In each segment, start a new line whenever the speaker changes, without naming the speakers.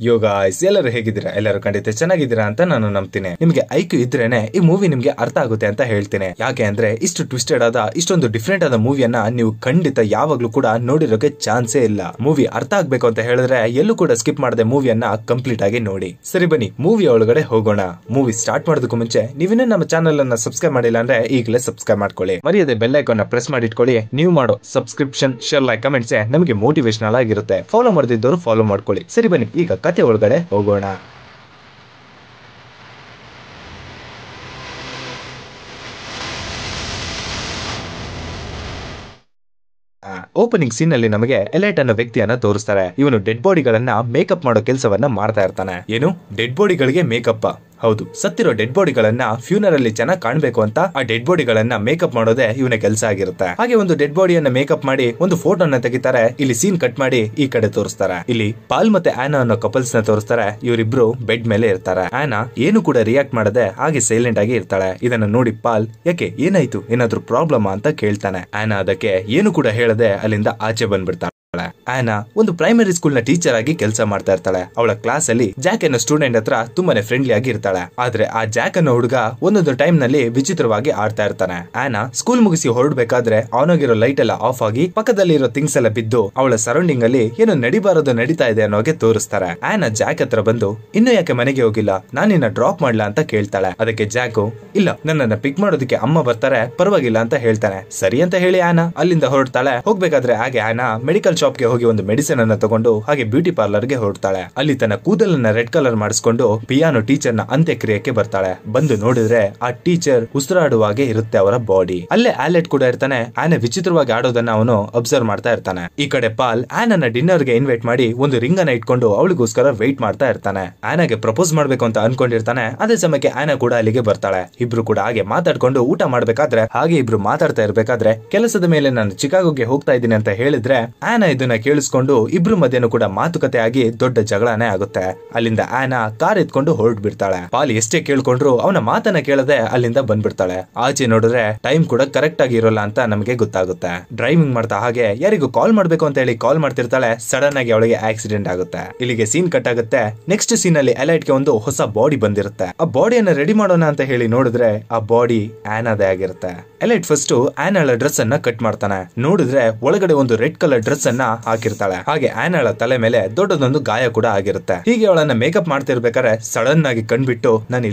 ಯೋಗ ಎಲ್ಲರೂ ಹೇಗಿದ್ದೀರಾ? ಎಲ್ಲರೂ ಖಂಡಿತ ಚೆನ್ನಾಗಿದ್ದೀರಾ ಅಂತ ನಾನು ನಂಬ್ತೀನಿ. ನಿಮ್ಗೆ ಐಕ್ಯೂ ಇದ್ರೇನೆ ಈ ಮೂವಿ ನಿಮ್ಗೆ ಅರ್ಥ ಆಗುತ್ತೆ ಅಂತ ಹೇಳ್ತೀನಿ. ಯಾಕೆ ಅಂದ್ರೆ ಇಷ್ಟು ಟ್ವಿಸ್ಟೆಡ್ ಆದ ಇಷ್ಟೊಂದು ಡಿಫ್ರೆಂಟ್ ಆದ ಮೂವಿಯನ್ನ ನೀವು ಖಂಡಿತ ಯಾವಾಗ್ಲೂ ಕೂಡ ನೋಡಿರೋಕೆ ಚಾನ್ಸೇ ಇಲ್ಲ. ಮೂವಿ ಅರ್ಥ ಆಗ್ಬೇಕು ಅಂತ ಹೇಳಿದ್ರೆ ಎಲ್ಲೂ ಕೂಡ ಸ್ಕಿಪ್ ಮಾಡದೆ ಮೂವಿಯನ್ನ ಕಂಪ್ಲೀಟ್ ಆಗಿ ನೋಡಿ. ಸರಿ ಬನ್ನಿ ಮೂವಿ ಒಳಗಡೆ ಹೋಗೋಣ. ಮೂವಿ ಸ್ಟಾರ್ಟ್ ಮಾಡೋದಕ್ಕೂ ಮುಂಚೆ ನೀವಿನ್ನೂ ನಮ್ಮ ಚಾನಲ್ ಅನ್ನ ಸಬ್ಸ್ಕ್ರೈಬ್ ಮಾಡಿಲ್ಲ ಅಂದ್ರೆ ಈಗಲೇ ಸಬ್ಸ್ಕ್ರೈಬ್ ಮಾಡ್ಕೊಳ್ಳಿ. ಮರಿಯದೆ ಬೆಲ್ ಐಕಾನ್ ಪ್ರೆಸ್ ಮಾಡಿಟ್ಕೊಳ್ಳಿ. ನೀವು ಮಾಡೋ ಸಬ್ಸ್ಕ್ರಿಪ್ಷನ್, ಶೇರ್, ಲೈಕ್, ಕಮೆಂಟ್ಸ್ ನಮಗೆ ಮೋಟಿವೇಶನಲ್ ಆಗಿರುತ್ತೆ. ಫಾಲೋ ಮಾಡದಿದ್ದವರು ಫಾಲೋ ಮಾಡ್ಕೊಳ್ಳಿ. ಸರಿ ಬನ್ನಿ ಈಗ ಕತೆ ಒಳಗಡೆ ಹೋಗೋಣ. ಓಪನಿಂಗ್ ಸೀನ್ ಅಲ್ಲಿ ನಮಗೆ ಎಲೈಟ್ ಅನ್ನೋ ವ್ಯಕ್ತಿಯನ್ನ ತೋರಿಸ್ತಾರೆ. ಇವನು ಡೆಡ್ ಬಾಡಿಗಳನ್ನ ಮೇಕಪ್ ಮಾಡೋ ಕೆಲಸವನ್ನ ಮಾಡ್ತಾ ಇರ್ತಾನೆ. ಏನು, ಡೆಡ್ ಬಾಡಿಗಳಿಗೆ ಮೇಕಪ್? ಹೌದು, ಸತ್ತಿರೋ ಡೆಡ್ ಬಾಡಿಗಳನ್ನ ಫ್ಯೂನರ್ ಅಲ್ಲಿ ಚೆನ್ನಾಗಿ ಕಾಣ್ಬೇಕು ಅಂತ ಆ ಡೆಡ್ ಬಾಡಿಗಳನ್ನ ಮೇಕಪ್ ಮಾಡೋದೇ ಇವನ ಕೆಲಸ ಆಗಿರುತ್ತೆ. ಹಾಗೆ ಒಂದು ಡೆಡ್ ಬಾಡಿಯನ್ನ ಮೇಕಪ್ ಮಾಡಿ ಒಂದು ಫೋಟೋನ ತೆಗಿತಾರೆ. ಇಲ್ಲಿ ಸೀನ್ ಕಟ್ ಮಾಡಿ ಈ ಕಡೆ ತೋರಿಸ್ತಾರೆ. ಇಲ್ಲಿ ಪಾಲ್ ಮತ್ತೆ ಆನಾ ಅನ್ನೋ ಕಪಲ್ಸ್ ನ ತೋರಿಸ್ತಾರೆ. ಇವರಿಬ್ರು ಬೆಡ್ ಮೇಲೆ ಇರ್ತಾರೆ. ಆನಾ ಏನು ಕೂಡ ರಿಯಾಕ್ಟ್ ಮಾಡದೆ ಹಾಗೆ ಸೈಲೆಂಟ್ ಆಗಿ ಇರ್ತಾಳೆ. ಇದನ್ನ ನೋಡಿ ಪಾಲ್ ಯಾಕೆ ಏನಾಯ್ತು, ಏನಾದ್ರೂ ಪ್ರಾಬ್ಲಮ್ ಅಂತ ಕೇಳ್ತಾನೆ. ಆನಾ ಅದಕ್ಕೆ ಏನು ಕೂಡ ಹೇಳದೆ ಅಲ್ಲಿಂದ ಆಚೆ ಬಂದ್ಬಿಡ್ತಾಳೆ. ಆನಾ ಒಂದು ಪ್ರೈಮರಿ ಸ್ಕೂಲ್ ನ ಟೀಚರ್ ಆಗಿ ಕೆಲಸ ಮಾಡ್ತಾ ಇರ್ತಾಳೆ. ಅವಳ ಕ್ಲಾಸ್ ಅಲ್ಲಿ ಜಾಕ್ ಅನ್ನೋ ಸ್ಟೂಡೆಂಟ್ ಹತ್ರ ತುಂಬಾನೇ ಫ್ರೆಂಡ್ಲಿ ಆಗಿ ಇರ್ತಾಳೆ. ಆದ್ರೆ ಆ ಜಾಕ್ ಅನ್ನೋ ಹುಡುಗ ಒಂದೊಂದು ಟೈಮ್ ನಲ್ಲಿ ವಿಚಿತ್ರವಾಗಿ ಆಡ್ತಾ ಇರ್ತಾನೆ. ಆನಾ ಸ್ಕೂಲ್ ಮುಗಿಸಿ ಹೊರಡ್ಬೇಕಾದ್ರೆ ಅವನಾಗಿರೋ ಲೈಟ್ ಎಲ್ಲ ಆಫ್ ಆಗಿ ಪಕ್ಕದಲ್ಲಿ ಇರೋ ಥಿಂಗ್ಸ್ ಎಲ್ಲ ಬಿದ್ದು ಅವಳ ಸರೌಂಡಿಂಗ್ ಅಲ್ಲಿ ಏನೋ ನಡಿಬಾರದು ನಡೀತಾ ಇದೆ ಅನ್ನೋಗೆ ತೋರಿಸ್ತಾರೆ. ಆನಾ ಜಾಕ್ ಹತ್ರ ಬಂದು ಇನ್ನು ಯಾಕೆ ಮನೆಗೆ ಹೋಗಿಲ್ಲ, ನಾನಿನ್ನ ಡ್ರಾಪ್ ಮಾಡ್ಲಾ ಅಂತ ಕೇಳ್ತಾಳೆ. ಅದಕ್ಕೆ ಜಾಕು ಇಲ್ಲ, ನನ್ನನ್ನ ಪಿಕ್ ಮಾಡೋದಕ್ಕೆ ಅಮ್ಮ ಬರ್ತಾರೆ, ಪರವಾಗಿಲ್ಲ ಅಂತ ಹೇಳ್ತಾನೆ. ಸರಿ ಅಂತ ಹೇಳಿ ಆನಾ ಅಲ್ಲಿಂದ ಹೊರಡ್ತಾಳೆ. ಹೋಗ್ಬೇಕಾದ್ರೆ ಹಾಗೆ ಆನಾ ಮೆಡಿಕಲ್ ಶಾಪ್ ಗೆ ಹೋಗಿ ಒಂದು ಮೆಡಿಸಿನ್ ಅನ್ನ ತಗೊಂಡು ಹಾಗೆ ಬ್ಯೂಟಿ ಪಾರ್ಲರ್ ಗೆ ಹೊರಡ್ತಾಳೆ. ಅಲ್ಲಿ ತನ್ನ ಕೂದಲನ್ನ ರೆಡ್ ಕಲರ್ ಮಾಡಿಸ್ಕೊಂಡು ಪಿಯಾನೋ ಟೀಚರ್ ನ ಅಂತ್ಯಕ್ರಿಯೆಗೆ ಬರ್ತಾಳೆ. ಬಂದು ನೋಡಿದ್ರೆ ಆ ಟೀಚರ್ ಉಸಿರಾಡುವಾಗೆ ಇರುತ್ತೆ ಅವರ ಬಾಡಿ. ಅಲ್ಲೇ ಆಲೆಟ್ ಕೂಡ ಇರ್ತಾನೆ. ಆನೆ ವಿಚಿತ್ರವಾಗಿ ಆಡೋದನ್ನ ಅವನು ಅಬ್ಸರ್ವ್ ಮಾಡ್ತಾ ಇರ್ತಾನೆ. ಈ ಕಡೆ ಪಾಲ್ ಆನನ್ನ ಡಿನ್ನರ್ ಗೆ ಇನ್ವೈಟ್ ಮಾಡಿ ಒಂದು ರಿಂಗ್ ಅನ್ನ ಇಟ್ಕೊಂಡು ಅವಳಿಗೋಸ್ಕರ ವೆಯ್ಟ್ ಮಾಡ್ತಾ ಇರ್ತಾನೆ. ಆನಾಗೆ ಪ್ರಪೋಸ್ ಮಾಡ್ಬೇಕು ಅಂತ ಅನ್ಕೊಂಡಿರ್ತಾನೆ. ಅದೇ ಸಮಯಕ್ಕೆ ಆನಾ ಕೂಡ ಅಲ್ಲಿಗೆ ಬರ್ತಾಳೆ. ಇಬ್ರು ಕೂಡ ಹಾಗೆ ಮಾತಾಡ್ಕೊಂಡು ಊಟ ಮಾಡ್ಬೇಕಾದ್ರೆ ಹಾಗೆ ಇಬ್ರು ಮಾತಾಡ್ತಾ ಇರ್ಬೇಕಾದ್ರೆ ಕೆಲಸದ ಮೇಲೆ ನಾನು ಚಿಕಾಗೋಗೆ ಹೋಗ್ತಾ ಇದ್ದೀನಿ ಅಂತ ಹೇಳಿದ್ರೆ ಆನಾ ಇದನ್ನ ಕೇಳಿಸ್ಕೊಂಡು ಇಬ್ರು ಮಧ್ಯನೂ ಕೂಡ ಮಾತುಕತೆ ಆಗಿ ದೊಡ್ಡ ಜಗಳನೇ ಆಗುತ್ತೆ. ಅಲ್ಲಿಂದ ಆನಾ ಕಾರ್ ಎತ್ಕೊಂಡು ಹೊರಟ್ ಬಿಡ್ತಾಳೆ. ಪಾಲ್ ಎಷ್ಟೇ ಕೇಳ್ಕೊಂಡ್ರು ಅವನ ಮಾತನ್ನ ಕೇಳದೆ ಅಲ್ಲಿಂದ ಬಂದ್ಬಿಡ್ತಾಳೆ. ಆಚೆ ನೋಡಿದ್ರೆ ಟೈಮ್ ಕೂಡ ಕರೆಕ್ಟ್ ಆಗಿ ಇರೋಲ್ಲ ಅಂತ ನಮಗೆ ಗೊತ್ತಾಗುತ್ತೆ. ಡ್ರೈವಿಂಗ್ ಮಾಡ್ತಾ ಹಾಗೆ ಯಾರಿಗೂ ಕಾಲ್ ಮಾಡ್ಬೇಕು ಅಂತ ಹೇಳಿ ಕಾಲ್ ಮಾಡ್ತಿರ್ತಾಳೆ. ಸಡನ್ ಆಗಿ ಅವಳಿಗೆ ಆಕ್ಸಿಡೆಂಟ್ ಆಗುತ್ತೆ. ಇಲ್ಲಿಗೆ ಸೀನ್ ಕಟ್ ಆಗುತ್ತೆ. ನೆಕ್ಸ್ಟ್ ಸೀನ್ ಅಲ್ಲಿ ಎಲೈಟ್ ಗೆ ಒಂದು ಹೊಸ ಬಾಡಿ ಬಂದಿರುತ್ತೆ. ಆ ಬಾಡಿಯನ್ನ ರೆಡಿ ಮಾಡೋಣ ಅಂತ ಹೇಳಿ ನೋಡಿದ್ರೆ ಆ ಬಾಡಿ ಆನಾದೇ ಆಗಿರುತ್ತೆ. ಎಲೈಟ್ ಫಸ್ಟ್ ಆನಾಳ ಡ್ರೆಸ್ ಅನ್ನ ಕಟ್ ಮಾಡ್ತಾನೆ. ನೋಡಿದ್ರೆ ಒಳಗಡೆ ಒಂದು ರೆಡ್ ಕಲರ್ ಡ್ರೆಸ್ ಅನ್ನ ಹಾಕಿರ್ತಾಳೆ. ಹಾಗೆ ಆನಾಳ ತಲೆ ಮೇಲೆ ದೊಡ್ಡದೊಂದು ಗಾಯ ಕೂಡ ಆಗಿರುತ್ತೆ. ಹೀಗೆ ಅವಳನ್ನ ಮೇಕಪ್ ಮಾಡ್ತಿರ್ಬೇಕಾದ್ರೆ ಸಡನ್ ಆಗಿ ಕಣ್ಬಿಟ್ಟು ನಾನು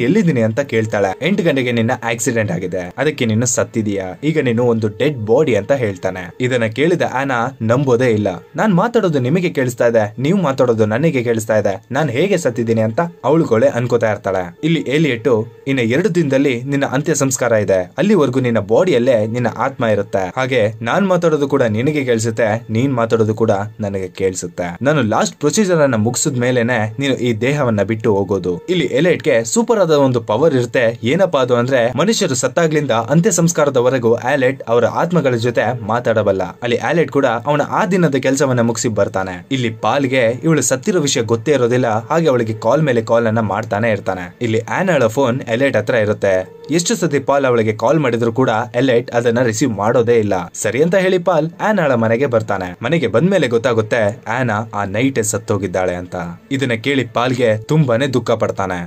ಎಲ್ಲಿದ್ದೀನಿ ಅಂತ ಕೇಳ್ತಾಳೆ. 8 ಗಂಟೆಗೆ ನಿನ್ನ ಆಕ್ಸಿಡೆಂಟ್ ಆಗಿದೆ, ಅದಕ್ಕೆ ನೀನು ಸತ್ತಿದೀಯಾ, ಈಗ ನೀನು ಒಂದು ಡೆಡ್ ಬಾಡಿ ಅಂತ ಹೇಳ್ತಾನೆ. ಇದನ್ನ ಕೇಳಿದ ಆನಾ ನಂಬೋದೇ ಇಲ್ಲ. ನಾನ್ ಮಾತಾಡೋದು ನಿಮಗೆ ಕೇಳಿಸ್ತಾ ಇದೆ, ನೀವು ಮಾತಾಡೋದು ನನಗೆ ಕೇಳಿಸ್ತಾ ಇದೆ, ನಾನ್ ಹೇಗೆ ಸತ್ತಿದ್ದೀನಿ ಅಂತ ಅವಳುಗಳೇ ಅನ್ಕೋತಾ ಇರ್ತಾಳೆ. ಇಲ್ಲಿ ಏಲಿಯಟ್ಟು ಇನ್ನ 2 ದಿನದಲ್ಲಿ ನಿನ್ನ ಅಂತ್ಯ ಸಂಸ್ಕಾರ ಇದೆ, ಅಲ್ಲಿವರೆಗೂ ನಿನ್ನ ಬಾಡಿಯಲ್ಲೇ ನಿನ್ನ ಆತ್ಮ ಇರುತ್ತೆ. ಹಾಗೆ ನಾನ್ ಮಾತಾಡೋದು ಕೂಡ ನಿನಗೆ ಕೇಳಿಸುತ್ತೆ, ನೀನ್ ಮಾತಾಡೋದು ಕೂಡ ನನಗೆ ಕೇಳಿಸುತ್ತೆ. ನಾನು ಲಾಸ್ಟ್ ಪ್ರೊಸೀಜರ್ ಅನ್ನ ಮುಗಿಸಿದ ಮೇಲೆನೆ ನೀನು ಈ ದೇಹವನ್ನ ಬಿಟ್ಟು ಹೋಗೋದು. ಇಲ್ಲಿ ಎಲೈಟ್ ಗೆ ಸೂಪರ್ ಆದ ಒಂದು ಪವರ್ ಇರುತ್ತೆ. ಏನಪ್ಪಾ ಅದು ಅಂದ್ರೆ ಮನುಷ್ಯರು ಸತ್ತಾಗ್ಲಿಂದ ಅಂತ್ಯ ಸಂಸ್ಕಾರದವರೆಗೂ ಆಲೆಟ್ ಅವರ ಆತ್ಮಗಳ ಜೊತೆ ಮಾತಾಡಬಲ್ಲ. ಅಲ್ಲಿ ಆಲೆಟ್ ಕೂಡ ಅವನ ಆ ದಿನದ ಕೆಲಸವನ್ನ ಮುಗಿಸಿ ಬರ್ತಾನೆ. ಇಲ್ಲಿ ಪಾಲ್ಗೆ ಇವಳು ಸತ್ತಿರೋ ವಿಷಯ ಗೊತ್ತೇ ಇರೋದಿಲ್ಲ. ಹಾಗೆ ಅವಳಿಗೆ ಕಾಲ್ ಮೇಲೆ ಕಾಲ್ ಅನ್ನ ಮಾಡ್ತಾನೆ ಇರ್ತಾನೆ. ಇಲ್ಲಿ ಆನಾಳ ಫೋನ್ ಎಲೈಟ್ ಹತ್ರ ಇರುತ್ತೆ. ಎಷ್ಟು ಸತಿ ಪಾಲ್ ಅವಳಿಗೆ ಕಾಲ್ ಮಾಡಿದ್ರು ಕೂಡ ಎಲೈಟ್ ಅದನ್ನ ರಿಸೀವ್ ಮಾಡೋದೇ ಇಲ್ಲ. ಸರಿ ಅಂತ ಹೇಳಿ ಪಾಲ್ ಆನಾಳ ಮನೆಗೆ ಬರ್ತಾನೆ. ಮನೆಗೆ ಬಂದ್ಮೇಲೆ ಗೊತ್ತಾಗುತ್ತೆ ಆನಾ ಆ ನೈಟ್ ಸತ್ತೋಗಿದ್ದಾಳೆ ಅಂತ. ಇದನ್ನ ಕೇಳಿ ಪಾಲ್ಗೆ ತುಂಬಾನೇ ದುಃಖ ಪಡ್ತಾನೆ.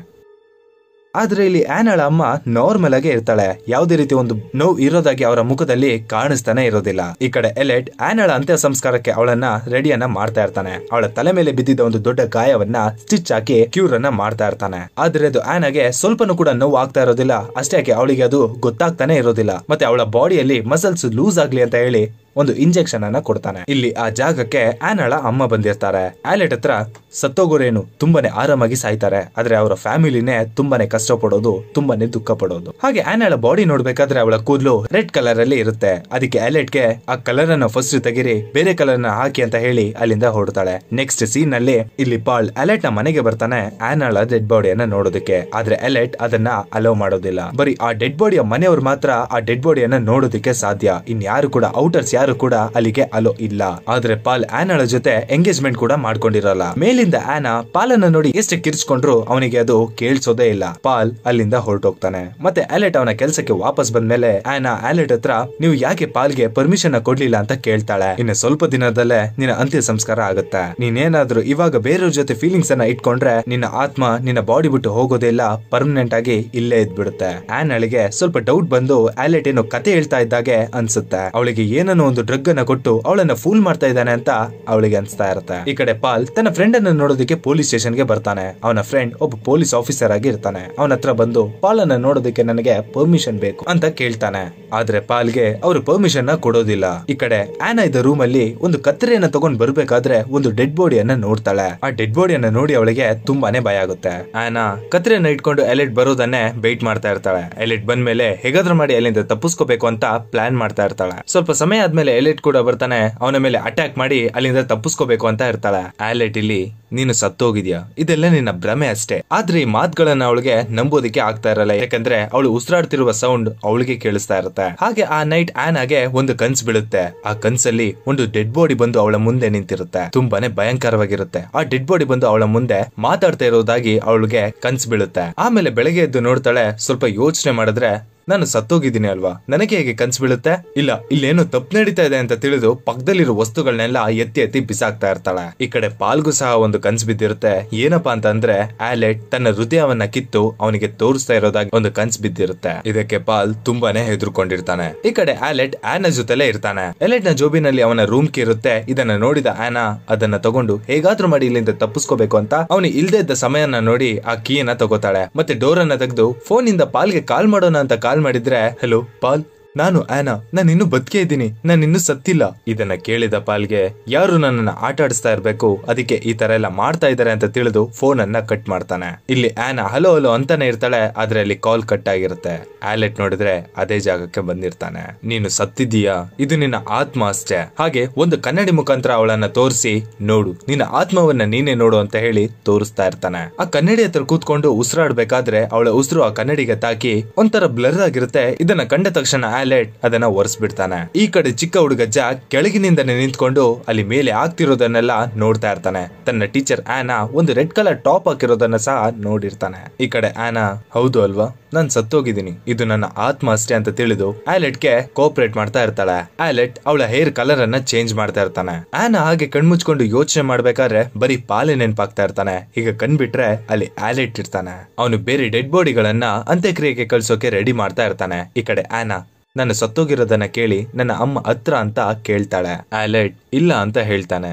ಆದ್ರೆ ಇಲ್ಲಿ ಆನಾಳ ಅಮ್ಮ ನಾರ್ಮಲ್ ಆಗಿ ಇರ್ತಾಳೆ. ಯಾವುದೇ ರೀತಿ ಒಂದು ನೋವು ಇರೋದಾಗಿ ಅವರ ಮುಖದಲ್ಲಿ ಕಾಣಿಸ್ತಾನೆ ಇರೋದಿಲ್ಲ. ಈ ಕಡೆ ಎಲೈಟ್ ಆನಾಳ ಅಂತ್ಯ ಸಂಸ್ಕಾರಕ್ಕೆ ಅವಳನ್ನ ರೆಡಿಯನ್ನ ಮಾಡ್ತಾ ಇರ್ತಾನೆ. ಅವಳ ತಲೆ ಮೇಲೆ ಬಿದ್ದಿದ್ದ ಒಂದು ದೊಡ್ಡ ಗಾಯವನ್ನ ಸ್ಟಿಚ್ ಹಾಕಿ ಕ್ಯೂರ್ ಅನ್ನ ಮಾಡ್ತಾ ಇರ್ತಾನೆ. ಆದ್ರೆ ಅದು ಆನಾಗೆ ಸ್ವಲ್ಪನೂ ಕೂಡ ನೋವು ಆಗ್ತಾ ಇರೋದಿಲ್ಲ. ಅಷ್ಟೇ ಅವಳಿಗೆ ಅದು ಗೊತ್ತಾಗ್ತಾನೆ ಇರೋದಿಲ್ಲ. ಮತ್ತೆ ಅವಳ ಬಾಡಿಯಲ್ಲಿ ಮಸಲ್ಸ್ ಲೂಸ್ ಆಗ್ಲಿ ಅಂತ ಹೇಳಿ ಒಂದು ಇಂಜೆಕ್ಷನ್ ಅನ್ನ ಕೊಡ್ತಾನೆ. ಇಲ್ಲಿ ಆ ಜಾಗಕ್ಕೆ ಆನಾಳ ಅಮ್ಮ ಬಂದಿರ್ತಾರೆ. ಆಲೆಟ್ ಹತ್ರ ಸತ್ತೋಗೋರೇನು ತುಂಬಾನೇ ಆರಾಮಾಗಿ ಸಾಯ್ತಾರೆ, ಆದ್ರೆ ಅವರ ಫ್ಯಾಮಿಲಿನೇ ತುಂಬಾನೇ ಕಷ್ಟ ಪಡೋದು, ತುಂಬಾನೇ ದುಃಖ ಪಡೋದು. ಹಾಗೆ ಆನಾಳ ಬಾಡಿ ನೋಡ್ಬೇಕಾದ್ರೆ ಅವಳ ಕೂದಲು ರೆಡ್ ಕಲರ್ ಅಲ್ಲಿ ಇರುತ್ತೆ. ಅದಕ್ಕೆ ಆಲೆಟ್ಗೆ ಆ ಕಲರ್ ಅನ್ನ ಫಸ್ಟ್ ತೆಗಿರಿ, ಬೇರೆ ಕಲರ್ ನ ಹಾಕಿ ಅಂತ ಹೇಳಿ ಅಲ್ಲಿಂದ ಹೊರಡ್ತಾಳೆ. ನೆಕ್ಸ್ಟ್ ಸೀನ್ ನಲ್ಲಿ ಇಲ್ಲಿ ಪಾಲ್ ಅಲೆಟ್ ನ ಮನೆಗೆ ಬರ್ತಾನೆ ಆನಾಳ ಡೆಡ್ ಬಾಡಿಯನ್ನ ನೋಡೋದಕ್ಕೆ. ಆದ್ರೆ ಅಲೆಟ್ ಅದನ್ನ ಅಲೋ ಮಾಡೋದಿಲ್ಲ. ಬರೀ ಆ ಡೆಡ್ ಬಾಡಿಯ ಮನೆಯವರು ಮಾತ್ರ ಆ ಡೆಡ್ ಬಾಡಿಯನ್ನ ನೋಡೋದಕ್ಕೆ ಸಾಧ್ಯ. ಇನ್ಯಾರು ಕೂಡ ಔಟರ್ಸ್ ಯಾರು ಕೂಡ ಅಲ್ಲಿಗೆ ಅಲೋ ಇಲ್ಲ. ಆದ್ರೆ ಪಾಲ್ ಆನಳ ಜೊತೆ ಎಂಗೇಜ್ಮೆಂಟ್ ಕೂಡ ಮಾಡ್ಕೊಂಡಿರಲ್ಲ. ಮೇಲಿಂದ ಆನಾ ಪಾಲನ್ನ ನೋಡಿ ಎಷ್ಟು ಕಿರ್ಚ್ಕೊಂಡ್ರು ಅವನಿಗೆ ಅದು ಕೇಳಿಸೋದೇ ಇಲ್ಲ. ಪಾಲ್ ಅಲ್ಲಿಂದ ಹೊರಟೋಗ್ತಾನೆ. ಮತ್ತೆ ಆಲೆಟ್ ಅವನ ಕೆಲಸಕ್ಕೆ ವಾಪಸ್ ಬಂದ್ಮೇಲೆ ಆನಾ ಆಲೆಟ್ ಹತ್ರ ನೀವು ಯಾಕೆ ಪಾಲ್ಗೆ ಪರ್ಮಿಷನ್ ಕೊಡ್ಲಿಲ್ಲ ಅಂತ ಕೇಳ್ತಾಳೆ. ಇನ್ನು ಸ್ವಲ್ಪ ದಿನದಲ್ಲೇ ನಿನ್ನ ಅಂತ್ಯ ಸಂಸ್ಕಾರ ಆಗುತ್ತೆ. ನೀನೇನಾದ್ರೂ ಇವಾಗ ಬೇರೆಯವ್ರ ಜೊತೆ ಫೀಲಿಂಗ್ಸ್ ಅನ್ನ ಇಟ್ಕೊಂಡ್ರೆ ನಿನ್ನ ಆತ್ಮ ನಿನ್ನ ಬಾಡಿ ಬಿಟ್ಟು ಹೋಗೋದೇ ಇಲ್ಲ, ಪರ್ಮನೆಂಟ್ ಆಗಿ ಇಲ್ಲೇ ಇದ್ಬಿಡುತ್ತೆ. ಆನಳಿಗೆ ಸ್ವಲ್ಪ ಡೌಟ್ ಬಂದು ಆಲೆಟ್ ಏನೋ ಕತೆ ಹೇಳ್ತಾ ಇದ್ದಾಗೆ ಅನ್ಸುತ್ತೆ. ಅವಳಿಗೆ ಏನನ್ನೋ ಒಂದು ಡ್ರಗ್ ಅನ್ನ ಕೊಟ್ಟು ಅವಳನ್ನ ಫೂಲ್ ಮಾಡ್ತಾ ಇದ್ದಾನೆ ಅಂತ ಅವಳಿಗೆ ಅನ್ಸ್ತಾ ಇರುತ್ತೆ. ಈ ಕಡೆ ಪಾಲ್ ತನ್ನ ಫ್ರೆಂಡ್ ಅನ್ನ ನೋಡೋದಕ್ಕೆ ಪೊಲೀಸ್ ಸ್ಟೇಷನ್ ಗೆ ಬರ್ತಾನೆ. ಅವನ ಫ್ರೆಂಡ್ ಒಬ್ಬ ಪೊಲೀಸ್ ಆಫೀಸರ್ ಆಗಿ ಇರ್ತಾನೆ. ಅವನ ಹತ್ರ ಬಂದು ಪಾಲನ್ನ ನೋಡೋದಕ್ಕೆ ನನಗೆ ಪರ್ಮಿಷನ್ ಬೇಕು ಅಂತ ಕೇಳ್ತಾನೆ. ಆದ್ರೆ ಪಾಲ್ಗೆ ಅವರು ಪರ್ಮಿಷನ್ ನ ಕೊಡೋದಿಲ್ಲ. ಈ ಕಡೆ ಆನಾ ಇದ್ದ ರೂಮ್ ಅಲ್ಲಿ ಒಂದು ಕತ್ತರಿಯನ್ನ ತಗೊಂಡ್ ಬರ್ಬೇಕಾದ್ರೆ ಒಂದು ಡೆಡ್ ಬಾಡಿಯನ್ನ ನೋಡ್ತಾಳೆ. ಆ ಡೆಡ್ ಬಾಡಿಯನ್ನ ನೋಡಿ ಅವಳಿಗೆ ತುಂಬಾನೇ ಭಯ ಆಗುತ್ತೆ. ಆನಾ ಕತ್ತರಿಯನ್ನ ಇಟ್ಕೊಂಡು ಎಲೆಟ್ ಬರೋದನ್ನೇ ವೇಟ್ ಮಾಡ್ತಾ ಇರ್ತಾಳೆ. ಎಲೆಟ್ ಬಂದ್ಮೇಲೆ ಹೇಗಾದ್ರೂ ಮಾಡಿ ಅಲ್ಲಿಂದ ತಪ್ಪಿಸ್ಕೋಬೇಕು ಅಂತ ಪ್ಲಾನ್ ಮಾಡ್ತಾ ಇರ್ತಾಳೆ. ಸ್ವಲ್ಪ ಸಮಯ ಆದ್ಮೇಲೆ ಎಲೆಟ್ ಕೂಡ ಬರ್ತಾನೆ. ಅವನ ಮೇಲೆ ಅಟ್ಯಾಕ್ ಮಾಡಿ ಅಲ್ಲಿಂದ ತಪ್ಪಿಸ್ಕೋಬೇಕು ಅಂತ ಇರ್ತಾಳೆ. ಆಲೆಟ್ ಇಲ್ಲಿ ನೀನು ಸತ್ತೋಗಿದ್ಯಾ, ಇದೆಲ್ಲ ನಿನ್ನ ಭ್ರಮೆ ಅಷ್ಟೇ. ಆದ್ರೆ ಈ ಮಾತುಗಳನ್ನ ಅವಳಿಗೆ ನಂಬೋದಕ್ಕೆ ಆಗ್ತಾ ಇರಲ್ಲ. ಯಾಕಂದ್ರೆ ಅವಳು ಉಸಿರಾಡ್ತಿರುವ ಸೌಂಡ್ ಅವಳಿಗೆ ಕೇಳಿಸ್ತಾ ಇರುತ್ತೆ. ಹಾಗೆ ಆ ನೈಟ್ ಆನಾಗೆ ಒಂದು ಕನ್ಸ್ ಬೀಳುತ್ತೆ. ಆ ಕನ್ಸಲ್ಲಿ ಒಂದು ಡೆಡ್ ಬಾಡಿ ಬಂದು ಅವಳ ಮುಂದೆ ನಿಂತಿರುತ್ತೆ. ತುಂಬಾನೇ ಭಯಂಕರವಾಗಿರುತ್ತೆ. ಆ ಡೆಡ್ ಬಾಡಿ ಬಂದು ಅವಳ ಮುಂದೆ ಮಾತಾಡ್ತಾ ಇರೋದಾಗಿ ಅವಳಿಗೆ ಕನ್ಸ್ ಬೀಳುತ್ತೆ. ಆಮೇಲೆ ಬೆಳಗ್ಗೆ ಎದ್ದು ನೋಡ್ತಾಳೆ. ಸ್ವಲ್ಪ ಯೋಚನೆ ಮಾಡಿದ್ರೆ ನಾನು ಸತ್ತೋಗಿದ್ದೀನಿ ಅಲ್ವಾ, ನನಗೆ ಹೇಗೆ ಕನ್ಸು ಬೀಳುತ್ತೆ? ಇಲ್ಲ, ಇಲ್ಲೇನೋ ತಪ್ಪು ನಡೀತಾ ಇದೆ ಅಂತ ತಿಳಿದು ಪಕ್ಕದಲ್ಲಿರೋ ವಸ್ತುಗಳನ್ನೆಲ್ಲ ಎತ್ತಿ ಎತ್ತಿ ಬಿಸಾಕ್ತಾ ಇರ್ತಾಳೆ. ಈ ಕಡೆ ಪಾಲ್ಗೂ ಸಹ ಒಂದು ಕನ್ಸು ಬಿದ್ದಿರುತ್ತೆ. ಏನಪ್ಪಾ ಅಂತಂದ್ರೆ ಆಲೆಟ್ ತನ್ನ ಹೃದಯವನ್ನ ಕಿತ್ತು ಅವನಿಗೆ ತೋರಿಸ್ತಾ ಇರೋದಾಗಿ ಒಂದು ಕನ್ಸು ಬಿದ್ದಿರುತ್ತೆ. ಇದಕ್ಕೆ ಪಾಲ್ ತುಂಬಾನೇ ಹೆದರ್ಕೊಂಡಿರ್ತಾನೆ. ಈ ಕಡೆ ಆಲೆಟ್ ಆನಾ ಜೊತೆಲೇ ಇರ್ತಾನೆ. ಆಲೆಟ್ ನ ಜೋಬಿನಲ್ಲಿ ಅವನ ರೂಮ್ ಕೀ ಇರುತ್ತೆ. ಇದನ್ನ ನೋಡಿದ ಆನಾ ಅದನ್ನ ತಗೊಂಡು ಹೇಗಾದ್ರೂ ಮಾಡಿ ಇಲ್ಲಿಂದ ತಪ್ಪಿಸ್ಕೋಬೇಕು ಅಂತ ಅವನು ಇಲ್ದೇ ಇದ್ದ ಸಮಯನ ನೋಡಿ ಆ ಕೀಯನ್ನ ತಗೋತಾಳೆ. ಮತ್ತೆ ಡೋರ್ ಅನ್ನ ತೆಗೆದು ಫೋನ್ ಇಂದ ಪಾಲ್ಗೆ ಕಾಲ್ ಮಾಡೋಣ ಅಂತ ಕಾಲ್ ಮಾಡಿದ್ರೆ, ಹಲೋ ಪಾಲ್, ನಾನು ಆನಾ, ನಾನು ಇನ್ನೂ ಬದುಕೇ ಇದ್ದೀನಿ, ನಾನು ಇನ್ನೂ ಸತ್ತಿಲ್ಲ. ಇದನ್ನ ಕೇಳಿದ ಪಾಲ್ಗೆ ಯಾರು ನನ್ನನ್ನ ಆಟ ಆಡಿಸ್ತಾ ಇರ್ಬೇಕು, ಅದಕ್ಕೆ ಈ ತರ ಎಲ್ಲ ಮಾಡ್ತಾ ಇದಾರೆ ಅಂತ ತಿಳಿದು ಫೋನ್ ಅನ್ನ ಕಟ್ ಮಾಡ್ತಾನೆ. ಇಲ್ಲಿ ಆನಾ ಹಲೋ ಹಲೋ ಅಂತಾನೆ ಇರ್ತಾಳೆ. ಆದ್ರೆ ಅಲ್ಲಿ ಕಾಲ್ ಕಟ್ ಆಗಿರುತ್ತೆ. ಆಲೆಟ್ ನೋಡಿದ್ರೆ ಅದೇ ಜಾಗಕ್ಕೆ ಬಂದಿರ್ತಾನೆ. ನೀನು ಸತ್ತಿದ್ದೀಯಾ, ಇದು ನಿನ್ನ ಆತ್ಮ ಅಷ್ಟೇ. ಹಾಗೆ ಒಂದು ಕನ್ನಡಿ ಮುಖಾಂತರ ಅವಳನ್ನ ತೋರಿಸಿ, ನೋಡು ನಿನ್ನ ಆತ್ಮವನ್ನ ನೀನೇ ನೋಡು ಅಂತ ಹೇಳಿ ತೋರಿಸ್ತಾ ಇರ್ತಾನೆ. ಆ ಕನ್ನಡಿ ಹತ್ರ ಕೂತ್ಕೊಂಡು ಉಸಿರಾಡ್ಬೇಕಾದ್ರೆ ಅವಳ ಉಸಿರು ಆ ಕನ್ನಡಿಗೆ ತಾಕಿ ಒಂಥರ ಬ್ಲರ್ ಆಗಿರುತ್ತೆ. ಇದನ್ನ ಕಂಡ ತಕ್ಷಣ ಆಲೆಟ್ ಅದನ್ನ ಒರೆಸ್ಬಿಡ್ತಾನೆ. ಈ ಕಡೆ ಚಿಕ್ಕ ಹುಡುಗ ಜಾಕ್ ಕೆಳಗಿನಿಂದನೇ ನಿಂತ್ಕೊಂಡು ಅಲ್ಲಿ ಮೇಲೆ ಆಗ್ತಿರೋದನ್ನೆಲ್ಲ ನೋಡ್ತಾ ಇರ್ತಾನೆ. ತನ್ನ ಟೀಚರ್ ಆನಾ ಒಂದು ರೆಡ್ ಕಲರ್ ಟಾಪ್ ಹಾಕಿರೋದನ್ನ ಸಹ ನೋಡಿರ್ತಾನೆ. ಈ ಕಡೆ ಆನಾ, ಹೌದು ಅಲ್ವಾ, ನಾನ್ ಸತ್ತೋಗಿದ್ದೀನಿ, ಇದು ನನ್ನ ಆತ್ಮ ಅಷ್ಟೇ ಅಂತ ತಿಳಿದು ಆಲೆಟ್ಗೆ ಕೋಪರೇಟ್ ಮಾಡ್ತಾ ಇರ್ತಾಳೆ. ಆಲೆಟ್ ಅವಳ ಹೇರ್ ಕಲರ್ ಅನ್ನ ಚೇಂಜ್ ಮಾಡ್ತಾ ಇರ್ತಾನೆ. ಆನಾ ಹಾಗೆ ಕಣ್ಮುಚ್ಕೊಂಡು ಯೋಚನೆ ಮಾಡ್ಬೇಕಾದ್ರೆ ಬರೀ ಪಾಲೆ ನೆನ್ಪಾಗ್ತಾ ಇರ್ತಾನೆ. ಈಗ ಕಣ್ಬಿಟ್ರೆ ಅಲ್ಲಿ ಆಲೆಟ್ ಇರ್ತಾನೆ. ಅವನು ಬೇರೆ ಡೆಡ್ ಬಾಡಿಗಳನ್ನ ಅಂತ್ಯಕ್ರಿಯೆಗೆ ಕಳ್ಸೋಕೆ ರೆಡಿ ಮಾಡ್ತಾ ಇರ್ತಾನೆ. ಈ ಕಡೆ ಆನಾ ನಾನು ಸತ್ತೋಗಿರೋದನ್ನ ಕೇಳಿ ನನ್ನ ಅಮ್ಮ ಹತ್ರ ಅಂತ ಕೇಳ್ತಾಳೆ. ಆಲೆಟ್ ಇಲ್ಲ ಅಂತ ಹೇಳ್ತಾನೆ.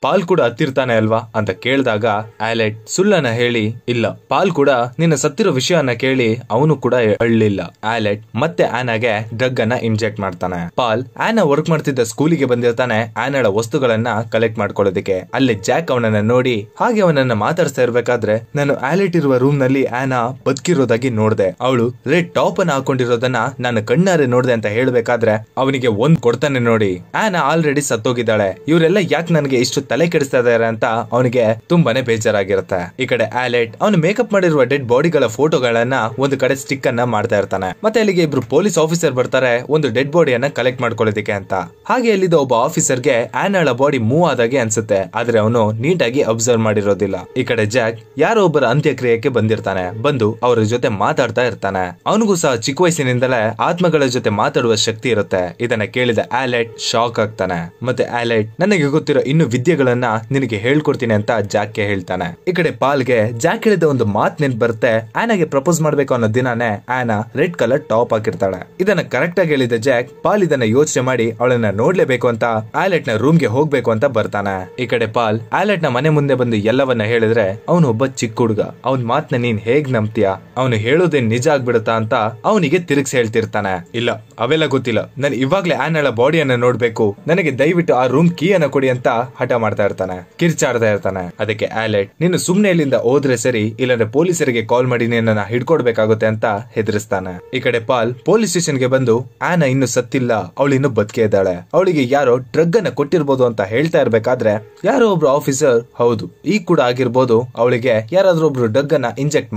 ಪಾಲ್ ಕೂಡ ಹತ್ತಿರ್ತಾನೆ ಅಲ್ವಾ ಅಂತ ಕೇಳಿದಾಗ ಆಲೆಟ್ ಸುಳ್ಳನ್ನ ಹೇಳಿ, ಇಲ್ಲ, ಪಾಲ್ ಕೂಡ ನಿನ್ನ ಸತ್ತಿರೋ ವಿಷಯನ ಕೇಳಿ ಅವನು ಕೂಡ ಅಳ್ಳಿಲ್ಲ. ಆಲೆಟ್ ಮತ್ತೆ ಆನಾಗೆ ಡ್ರಗ್ ಅನ್ನ ಇಂಜೆಕ್ಟ್ ಮಾಡ್ತಾನೆ. ಪಾಲ್ ಆನಾ ವರ್ಕ್ ಮಾಡ್ತಿದ್ದ ಸ್ಕೂಲಿಗೆ ಬಂದಿರ್ತಾನೆ ಆನಾಳ ವಸ್ತುಗಳನ್ನ ಕಲೆಕ್ಟ್ ಮಾಡ್ಕೊಳ್ಳೋದಕ್ಕೆ. ಅಲ್ಲಿ ಜಾಕ್ ಅವನನ್ನ ನೋಡಿ ಹಾಗೆ ಅವನನ್ನ ಮಾತಾಡ್ಸ್ತಾ ಇರ್ಬೇಕಾದ್ರೆ, ನಾನು ಆಲೆಟ್ ಇರುವ ರೂಮ್ ನಲ್ಲಿ ಆನಾ ಬದುಕಿರೋದಾಗಿ ನೋಡ್ದೆ, ಅವಳು ರೆಡ್ ಟಾಪ್ ಅನ್ನ ಹಾಕೊಂಡಿರೋದನ್ನ ನಾನು ಕಣ್ಣಾರೆ ನೋಡ್ದೆ ಅಂತ ಹೇಳ್ಬೇಕಾದ್ರೆ ಅವನಿಗೆ ಒಂದ್ ಕೊಡ್ತಾನೆ. ನೋಡಿ, ಆನಾ ಆಲ್ರೆಡಿ ಸತ್ತೋಗಿದ್ದಾಳೆ, ಇವರೆಲ್ಲ ಯಾಕೆ ನನಗೆ ಇಷ್ಟು ತಲೆ ಕೆಡಿಸ್ತಾ ಇದಾರೆ ಅಂತ ಅವನಿಗೆ ತುಂಬಾನೇ ಬೇಜಾರಾಗಿರುತ್ತೆ. ಈ ಕಡೆ ಆಲೆಟ್ ಅವನು ಮೇಕಪ್ ಮಾಡಿರುವ ಡೆಡ್ ಬಾಡಿಗಳ ಫೋಟೋಗಳನ್ನ ಒಂದು ಕಡೆ ಸ್ಟಿಕ್ ಅನ್ನ ಮಾಡ್ತಾ ಇರ್ತಾನೆ. ಮತ್ತೆ ಅಲ್ಲಿಗೆ ಇಬ್ರು ಪೊಲೀಸ್ ಆಫೀಸರ್ ಬರ್ತಾರೆ ಒಂದು ಡೆಡ್ ಬಾಡಿಯನ್ನ ಕಲೆಕ್ಟ್ ಮಾಡ್ಕೊಳ್ಳೋದಕ್ಕೆ ಅಂತ. ಹಾಗೆ ಅಲ್ಲಿದ್ದ ಒಬ್ಬ ಆಫೀಸರ್ಗೆ ಆನಾಳ ಬಾಡಿ ಮೂವ್ ಆದಾಗೆ ಅನ್ಸುತ್ತೆ. ಆದ್ರೆ ಅವನು ನೀಟಾಗಿ ಅಬ್ಸರ್ವ್ ಮಾಡಿರೋದಿಲ್ಲ. ಈ ಕಡೆ ಜಾಕ್ ಯಾರೋ ಒಬ್ಬರ ಅಂತ್ಯಕ್ರಿಯೆಗೆ ಬಂದಿರ್ತಾನೆ. ಬಂದು ಅವರ ಜೊತೆ ಮಾತಾಡ್ತಾ ಇರ್ತಾನೆ. ಅವನಿಗೂ ಸಹ ಚಿಕ್ಕ ವಯಸ್ಸಿನಿಂದಲೇ ಆತ್ಮಗಳ ಜೊತೆ ಮಾತಾಡುವ ಶಕ್ತಿ ಇರುತ್ತೆ. ಇದನ್ನ ಕೇಳಿದ ಆಲೆಟ್ ಶಾಕ್ ಆಗ್ತಾನೆ. ಮತ್ತೆ ಆಲೆಟ್ ನನಗೆ ಗೊತ್ತಿರೋ ಇನ್ನು ವಿದ್ಯೆಗಳನ್ನ ನಿನಗೆ ಹೇಳ್ಕೊಡ್ತೀನಿ ಅಂತ ಜಾಕ್ಗೆ ಹೇಳ್ತಾನೆ. ಈ ಕಡೆ ಪಾಲ್ಗೆ ಜಾಕ್ ಹೇಳಿದ ಒಂದು ಮಾತ್ ನೆನ್ಪು ಬರುತ್ತೆ. ಆನಾಗೆ ಪ್ರಪೋಸ್ ಮಾಡ್ಬೇಕು ಅನ್ನೋ ದಿನಾನೇ ಆನಾ ರೆಡ್ ಕಲರ್ ಟಾಪ್ ಹಾಕಿರ್ತಾಳೆ. ಇದನ್ನ ಕರೆಕ್ಟ್ ಆಗಿ ಹೇಳಿದ ಜಾಕ್ ಪಾಲ್ ಇದನ್ನ ಯೋಚನೆ ಮಾಡಿ ಅವಳನ್ನ ನೋಡ್ಲೇಬೇಕು ಅಂತ ಆಲೆಟ್ ನ ರೂಮ್ ಗೆ ಹೋಗ್ಬೇಕು ಅಂತ ಬರ್ತಾನೆ. ಈ ಕಡೆ ಪಾಲ್ ಆಲೆಟ್ ನ ಮನೆ ಮುಂದೆ ಬಂದು ಎಲ್ಲವನ್ನ ಹೇಳಿದ್ರೆ ಅವನು ಒಬ್ಬ ಚಿಕ್ಕ ಹುಡುಗ, ಅವನ್ ಮಾತ್ನ ನೀನ್ ಹೇಗ್ ನಂಬ್ತೀಯ, ಅವನು ಹೇಳೋದೇನ್ ನಿಜ ಆಗ್ಬಿಡುತ್ತಾ ಅಂತ ಅವನಿಗೆ ತಿರುಗಿಸಿ ಹೇಳ್ತಿರ್ತಾನೆ. ಇಲ್ಲ, ಅವೆಲ್ಲ ಗೊತ್ತಿಲ್ಲ, ನಾನು ಇವಾಗ್ಲೇ ಆನಾಳ ಬಾಡಿಯನ್ನ ನೋಡ್ಬೇಕು, ನನಗೆ ದಯವಿಟ್ಟು ಆ ರೂಮ್ ಕೀ ಅನ್ನ ಕೊಡಿ ಅಂತ ಹಠ ಮಾಡ್ತಾ ಇರ್ತಾನೆ, ಕಿರ್ಚಾಡ್ತಾ ಇರ್ತಾನೆ. ಅದಕ್ಕೆ ಆಲೆಟ್ ನೀನು ಸುಮ್ನೆ ಇಲ್ಲಿಂದ ಹೋದ್ರೆ ಸರಿ, ಇಲ್ಲಾಂದ್ರೆ ಪೊಲೀಸರಿಗೆ ಕಾಲ್ ಮಾಡಿ ನಿನ್ನ ಹಿಡ್ಕೊಡ್ಬೇಕಾಗುತ್ತೆ ಅಂತ ಹೆದರಿಸ್ತಾನೆ. ಈ ಕಡೆ ಪಾಲ್ ಪೊಲೀಸ್ ಸ್ಟೇಷನ್ ಗೆ ಬಂದು ಆನಾ ಇನ್ನು ಸತ್ತಿಲ್ಲ, ಅವಳು ಇನ್ನು ಬದುಕೇ ಇದ್ದಾಳೆ, ಅವಳಿಗೆ ಯಾರೋ ಡ್ರಗ್ ಅನ್ನ ಕೊಟ್ಟಿರ್ಬೋದು ಅಂತ ಹೇಳ್ತಾ ಇರ್ಬೇಕಾದ್ರೆ ಯಾರೋ ಒಬ್ರು ಆಫೀಸರ್, ಹೌದು ಈಗ ಕೂಡ ಆಗಿರ್ಬೋದು, ಅವಳಿಗೆ ಯಾರಾದ್ರೂ ಒಬ್ರು ಡ್ರಗ್ ಅನ್ನ ಇಂಜೆಕ್ಟ್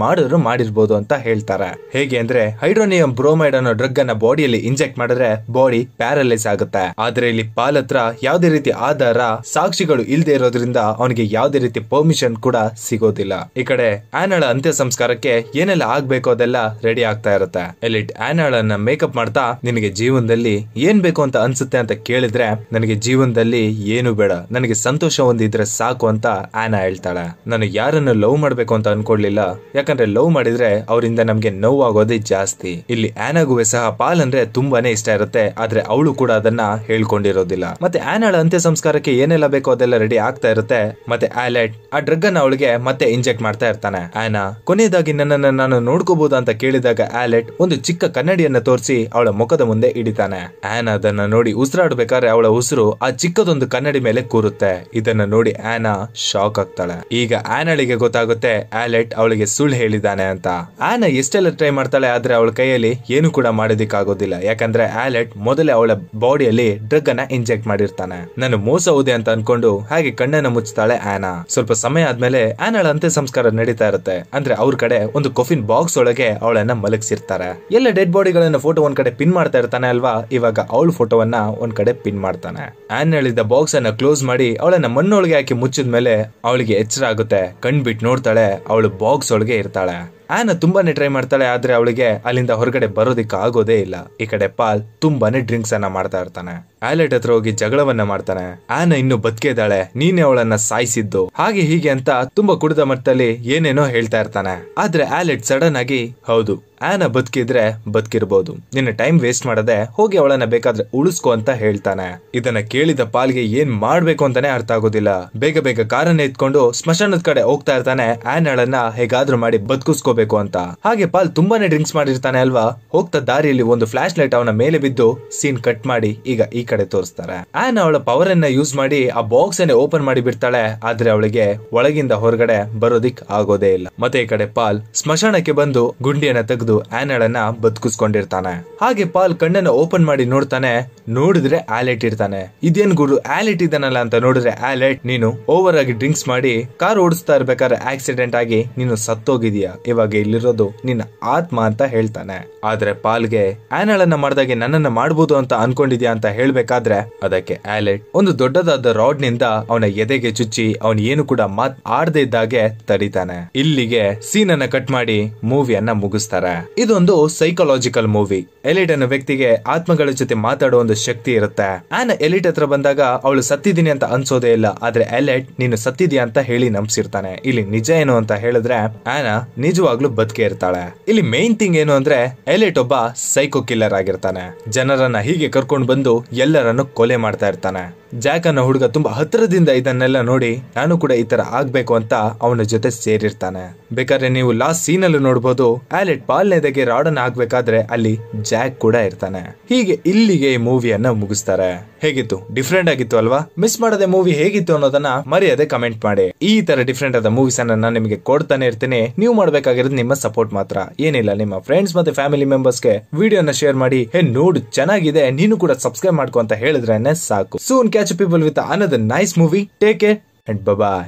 ಮಾಡಿರ್ಬೋದು ಅಂತ ಹೇಳ್ತಾರೆ. ಹೇಗೆ ಅಂದ್ರೆ ಹೈಡ್ರೋನಿಯಂ ಬ್ರೋಮೈಡ್ ಅನ್ನೋ ಡ್ರಗ್ ಅನ್ನ ಬಾಡಿಯಲ್ಲಿ ಇಂಜೆಕ್ಟ್ ಮಾಡಿದ್ರೆ ಬಾಡಿ ಪ್ಯಾರಲೈಸ್ ಆಗುತ್ತೆ. ಆದ್ರೆ ಇಲ್ಲಿ ಪಾಲ್ ಹತ್ರ ಯಾವುದೇ ರೀತಿ ಆಧಾರ ಸಾಕ್ಷಿಗಳು ಇಲ್ದೇ ಇರೋದ್ರಿಂದ ಅವನಿಗೆ ಯಾವುದೇ ರೀತಿ ಪರ್ಮಿಷನ್ ಕೂಡ ಸಿಗೋದಿಲ್ಲ. ಈ ಕಡೆ ಆನಾಳ ಅಂತ್ಯ ಸಂಸ್ಕಾರಕ್ಕೆ ಏನೆಲ್ಲ ಆಗ್ಬೇಕು ಅದೆಲ್ಲ ರೆಡಿ ಆಗ್ತಾ ಇರುತ್ತೆ. ಎಲಿಟ್ ಆನಾಳನ್ನ ಮೇಕಪ್ ಮಾಡ್ತಾ ನಿನಗೆ ಜೀವನದಲ್ಲಿ ಏನ್ ಬೇಕು ಅಂತ ಅನ್ಸುತ್ತೆ ಅಂತ ಕೇಳಿದ್ರೆ ನನಗೆ ಜೀವನದಲ್ಲಿ ಏನು ಬೇಡ, ನನಗೆ ಸಂತೋಷ ಒಂದಿದ್ರೆ ಸಾಕು ಅಂತ ಆನಾ ಹೇಳ್ತಾಳೆ. ನಾನು ಯಾರನ್ನು ಲವ್ ಮಾಡ್ಬೇಕು ಅಂತ ಅನ್ಕೊಡ್ಲಿಲ್ಲ, ಯಾಕಂದ್ರೆ ಲವ್ ಮಾಡಿದ್ರೆ ಅವರಿಂದ ನಮ್ಗೆ ನೋವಾಗೋದೇ ಜಾಸ್ತಿ. ಇಲ್ಲಿ ಆನಾಗೂ ಸಹ ಪಾಲ್ ಅಂದ್ರೆ ತುಂಬಾನೇ ಇಷ್ಟ ಇರುತ್ತೆ, ಆದ್ರೆ ಅವಳು ಕೂಡ ಅದನ್ನ ಹೇಳ್ಕೊಂಡಿರೋದಿಲ್ಲ. ಮತ್ತೆ ಆನಾಳ ಅಂತ್ಯ ಸಂಸ್ಕಾರಕ್ಕೆ ಏನೆಲ್ಲ ಬೇಕೋ ಅದೆಲ್ಲ ರೆಡಿ ಆಗ್ತಾ ಇರುತ್ತೆ. ಮತ್ತೆ ಆಲೆಟ್ ಆ ಡ್ರಗ್ ಅನ್ನ ಅವಳಿಗೆ ಮತ್ತೆ ಇಂಜೆಕ್ಟ್ ಮಾಡ್ತಾ ಇರ್ತಾನೆ. ಆನಾ ಕೊನೆಯದಾಗಿ ನನ್ನನ್ನು ನಾನು ನೋಡ್ಕೋಬಹುದು ಅಂತ ಕೇಳಿದಾಗ ಆಲೆಟ್ ಒಂದು ಚಿಕ್ಕ ಕನ್ನಡಿಯನ್ನ ತೋರಿಸಿ ಅವಳ ಮುಖದ ಮುಂದೆ ಇಡಿತಾನೆ. ಆನಾ ಅದನ್ನ ನೋಡಿ ಉಸಿರಾಡ್ಬೇಕಾದ್ರೆ ಅವಳ ಉಸಿರು ಆ ಚಿಕ್ಕದೊಂದು ಕನ್ನಡಿ ಮೇಲೆ ಕೂರುತ್ತೆ. ಇದನ್ನ ನೋಡಿ ಆನಾ ಶಾಕ್ ಆಗ್ತಾಳೆ. ಈಗ ಆನಾಳಿಗೆ ಗೊತ್ತಾಗುತ್ತೆ ಆಲೆಟ್ ಅವಳಿಗೆ ಸುಳ್ಳು ಹೇಳಿದಾನೆ ಅಂತ. ಆನಾ ಎಷ್ಟೆಲ್ಲ ಟ್ರೈ ಮಾಡ್ತಾಳೆ, ಆದ್ರೆ ಅವಳ ಕೈಯಲ್ಲಿ ಏನು ಕೂಡ ಮಾಡೋದಿಕ್ಕಾಗೋದಿಲ್ಲ. ಯಾಕಂದ್ರೆ ಆಲೆಟ್ ಮೊದಲೇ ಅವಳ ಬಾಡಿಯಲ್ಲಿ ಡ್ರಗ್ ಅನ್ನ ಇಂಜೆಕ್ಟ್ ಮಾಡಿರ್ತಾನೆ. ನಾನು ಮೋಸ ಹೋದೆ ಅಂತ ಅನ್ಕೊಂಡು ಹಾಗೆ ಕಣ್ಣನ್ನ ಮುಚ್ಚುತ್ತಾಳೆ ಆನಾ. ಸ್ವಲ್ಪ ಸಮಯ ಆದ್ಮೇಲೆ ಆನಾಳ ಅಂತ್ಯ ಸಂಸ್ಕಾರ ನಡೀತಾ ಇರುತ್ತೆ. ಅಂದ್ರೆ ಅವ್ರ ಕಡೆ ಒಂದು ಕೊಫಿನ್ ಬಾಕ್ಸ್ ಒಳಗೆ ಅವಳನ್ನ ಮಲಗಿಸಿರ್ತಾರೆ. ಎಲ್ಲ ಡೆಡ್ ಬಾಡಿಗಳನ್ನ ಫೋಟೋ ಒಂದ್ ಕಡೆ ಪಿನ್ ಮಾಡ್ತಾ ಇರ್ತಾನೆ ಅಲ್ವಾ, ಇವಾಗ ಅವಳ ಫೋಟೋವನ್ನ ಒಂದ್ ಕಡೆ ಪಿನ್ ಮಾಡ್ತಾನೆ. ಆನಾಳಿದ್ದ ಬಾಕ್ಸ್ ಅನ್ನ ಕ್ಲೋಸ್ ಮಾಡಿ ಅವಳನ್ನ ಮಣ್ಣೊಳಗೆ ಹಾಕಿ ಮುಚ್ಚಿದ್ಮೇಲೆ ಅವಳಿಗೆ ಎಚ್ಚರ ಆಗುತ್ತೆ. ಕಣ್ ಬಿಟ್ಟು ನೋಡ್ತಾಳೆ, ಅವಳು ಬಾಕ್ಸ್ ಒಳಗೆ ಇರ್ತಾಳೆ. ಆನಾ ತುಂಬಾನೇ ಟ್ರೈ ಮಾಡ್ತಾಳೆ, ಆದ್ರೆ ಅವಳಿಗೆ ಅಲ್ಲಿಂದ ಹೊರಗಡೆ ಬರೋದಿಕ್ಕೆ ಆಗೋದೇ ಇಲ್ಲ. ಈ ಕಡೆ ಪಾಲ್ ತುಂಬಾನೇ ಡ್ರಿಂಕ್ಸ್ ಅನ್ನ ಮಾಡ್ತಾ ಇರ್ತಾನೆ. ಆಲೆಟ್ ಹತ್ರ ಹೋಗಿ ಜಗಳವನ್ನ ಮಾಡ್ತಾನೆ. ಆನಾ ಇನ್ನು ಬದುಕಿದ್ದಾಳೆ, ನೀನೇ ಅವಳನ್ನ ಸಾಯಿಸಿದ್ದು, ಹಾಗೆ ಹೀಗೆ ಅಂತ ತುಂಬಾ ಕುಡಿದ ಮಟ್ಟದಲ್ಲಿ ಏನೇನೋ ಹೇಳ್ತಾ ಇರ್ತಾನೆ. ಆದ್ರೆ ಆಲೆಟ್ ಸಡನ್ ಆಗಿ, ಹೌದು ಆನಾ ಬದುಕಿದ್ರೆ ಬದುಕಿರ್ಬೋದು, ನಿನ್ನ ಟೈಮ್ ವೇಸ್ಟ್ ಮಾಡದೆ ಹೋಗಿ ಅವಳನ್ನ ಬೇಕಾದ್ರೆ ಉಳಿಸ್ಕೊ ಅಂತ ಹೇಳ್ತಾನೆ. ಇದನ್ನ ಕೇಳಿದ ಪಾಲ್ಗೆ ಏನ್ ಮಾಡ್ಬೇಕು ಅಂತಾನೆ ಅರ್ಥ ಆಗೋದಿಲ್ಲ. ಬೇಗ ಬೇಗ ಕಾರನ್ನ ಎತ್ಕೊಂಡು ಸ್ಮಶಾನದ ಕಡೆ ಹೋಗ್ತಾ ಇರ್ತಾನೆ, ಆನಾಳನ್ನ ಹೇಗಾದ್ರೂ ಮಾಡಿ ಬದುಕಿಸ್ಕೋಬೇಕು ಅಂತ. ಹಾಗೆ ಪಾಲ್ ತುಂಬಾನೇ ಡ್ರಿಂಕ್ಸ್ ಮಾಡಿರ್ತಾನೆ ಅಲ್ವಾ. ಹೋಗ್ತಾ ದಾರಿಯಲ್ಲಿ ಒಂದು ಫ್ಲಾಶ್ ಲೈಟ್ ಅವನ ಮೇಲೆ ಬಿದ್ದು ಸೀನ್ ಕಟ್ ಮಾಡಿ ಈಗ ಈ ಕಡೆ ತೋರಿಸ್ತಾರೆ. ಆನಾ ಅವಳ ಪವರ್ ಅನ್ನ ಯೂಸ್ ಮಾಡಿ ಆ ಬಾಕ್ಸ್ ಅನ್ನ ಓಪನ್ ಮಾಡಿ ಬಿಡ್ತಾಳೆ, ಆದ್ರೆ ಅವಳಿಗೆ ಒಳಗಿಂದ ಹೊರಗಡೆ ಬರೋದಿಕ್ ಆಗೋದೇ ಇಲ್ಲ. ಮತ್ತೆ ಈ ಕಡೆ ಪಾಲ್ ಸ್ಮಶಾನಕ್ಕೆ ಬಂದು ಗುಂಡಿಯನ್ನ ತೆಗೆದು ಆನಾಳನ್ನ ಬದುಕಿಸ್ಕೊಂಡಿರ್ತಾನೆ. ಹಾಗೆ ಪಾಲ್ ಕಣ್ಣನ್ನ ಓಪನ್ ಮಾಡಿ ನೋಡ್ತಾನೆ, ನೋಡಿದ್ರೆ ಆಲೆಟ್ ಇರ್ತಾನೆ. ಇದೇನ್ ಗುರು ಆಲೆಟ್ ಇದ್ದಾನಲ್ಲ ಅಂತ ನೋಡಿದ್ರೆ ಆಲೆಟ್, ನೀನು ಓವರ್ ಆಗಿ ಡ್ರಿಂಕ್ಸ್ ಮಾಡಿ ಕಾರ್ ಓಡಿಸ್ತಾ ಇರ್ಬೇಕಾದ್ರೆ ಆಕ್ಸಿಡೆಂಟ್ ಆಗಿ ನೀನು ಸತ್ತೋಗಿದೀಯಾ, ಇವಾಗ ಇಲ್ಲಿರೋದು ನಿನ್ನ ಆತ್ಮ ಅಂತ ಹೇಳ್ತಾನೆ. ಆದ್ರೆ ಪಾಲ್ಗೆ ಆನಾಳನ್ನ ಮಾಡ್ದಾಗೆ ನನ್ನನ್ನ ಮಾಡ್ಬೋದು ಅಂತ ಅನ್ಕೊಂಡಿದ್ಯಾ ಅಂತ ಹೇಳ್ಬೇಕಾದ್ರೆ ಅದಕ್ಕೆ ಆಲೆಟ್ ಒಂದು ದೊಡ್ಡದಾದ ರಾಡ್ ನಿಂದ ಅವನ ಎದೆಗೆ ಚುಚ್ಚಿ ಅವನ್ ಏನು ಕೂಡ ಮಾತ್ ಆಡದೆ ಇದ್ದಾಗೆ ತಡಿತಾನೆ. ಇಲ್ಲಿಗೆ ಸೀನ್ ಅನ್ನ ಕಟ್ ಮಾಡಿ ಮೂವಿಯನ್ನ ಮುಗಿಸ್ತಾರೆ. ಇದೊಂದು ಸೈಕಾಲಜಿಕಲ್ ಮೂವಿ. ಎಲಿಟ್ ಅನ್ನೋ ವ್ಯಕ್ತಿಗೆ ಆತ್ಮಗಳ ಜೊತೆ ಮಾತಾಡೋ ಒಂದು ಶಕ್ತಿ ಇರುತ್ತೆ. ಆನಾ ಎಲಿಟ್ ಹತ್ರ ಬಂದಾಗ ಅವಳು ಸತ್ತಿದ್ದೀನಿ ಅಂತ ಅನ್ಸೋದೇ ಇಲ್ಲ, ಆದ್ರೆ ಎಲಿಟ್ ನೀನು ಸತ್ತಿದ್ಯಾ ಅಂತ ಹೇಳಿ ನಂಬಿಸಿರ್ತಾನೆ. ಇಲ್ಲಿ ನಿಜ ಏನು ಅಂತ ಹೇಳಿದ್ರೆ ಆನಾ ನಿಜವಾಗ್ಲೂ ಬದುಕೆ ಇರ್ತಾಳೆ. ಇಲ್ಲಿ ಮೇನ್ ಥಿಂಗ್ ಏನು ಅಂದ್ರೆ ಎಲಿಟ್ ಒಬ್ಬ ಸೈಕೋ ಕಿಲ್ಲರ್ ಆಗಿರ್ತಾನೆ. ಜನರನ್ನ ಹೀಗೆ ಕರ್ಕೊಂಡು ಬಂದು ಎಲ್ಲರನ್ನು ಕೊಲೆ ಮಾಡ್ತಾ ಇರ್ತಾನೆ. ಜಾಕ್ ಅನ್ನೋ ಹುಡುಗ ತುಂಬಾ ಹತ್ತಿರದಿಂದ ಇದನ್ನೆಲ್ಲ ನೋಡಿ ನಾನು ಕೂಡ ಈ ತರ ಆಗ್ಬೇಕು ಅಂತ ಅವನ ಜೊತೆ ಸೇರಿರ್ತಾನೆ. ಬೇಕಾದ್ರೆ ನೀವು ಲಾಸ್ಟ್ ಸೀನ್ ಅಲ್ಲೂ ನೋಡಬಹುದು, ಆಲೆಟ್ ಪಾಲ್ನೆದೆಗೆ ರಾಡನ್ನ ಹಾಕ್ಬೇಕಾದ್ರೆ ಅಲ್ಲಿ ಜಾಕ್ ಕೂಡ ಇರ್ತಾನೆ. ಹೀಗೆ ಇಲ್ಲಿಗೆ ಈ ಮೂವಿಯನ್ನ ಮುಗಿಸ್ತಾರೆ. ಹೇಗಿತ್ತು? ಡಿಫ್ರೆಂಟ್ ಆಗಿತ್ತು ಅಲ್ವಾ? ಮಿಸ್ ಮಾಡದೆ ಮೂವಿ ಹೇಗಿತ್ತು ಅನ್ನೋದನ್ನ ಮರೆಯದೆ ಕಮೆಂಟ್ ಮಾಡಿ. ಈ ತರ ಡಿಫ್ರೆಂಟ್ ಆದ ಮೂವೀಸ್ ಅನ್ನ ನಾನು ನಿಮಗೆ ಕೊಡ್ತಾನೆ ಇರ್ತೀನಿ. ನೀವು ಮಾಡ್ಬೇಕಾಗಿರೋದು ನಿಮ್ಮ ಸಪೋರ್ಟ್ ಮಾತ್ರ, ಏನಿಲ್ಲ. ನಿಮ್ಮ ಫ್ರೆಂಡ್ಸ್ ಮತ್ತೆ ಫ್ಯಾಮಿಲಿ ಮೆಂಬರ್ಸ್ ಗೆ ವಿಡಿಯೋನ ಶೇರ್ ಮಾಡಿ, ಹೇ ನೋಡು ಚೆನ್ನಾಗಿದೆ ನೀನು ಕೂಡ ಸಬ್ಸ್ಕ್ರೈಬ್ ಮಾಡ್ಕೊ ಅಂತ ಹೇಳಿದ್ರೆ ಸಾಕು. Soon catch people with another nice movie. Take care and by.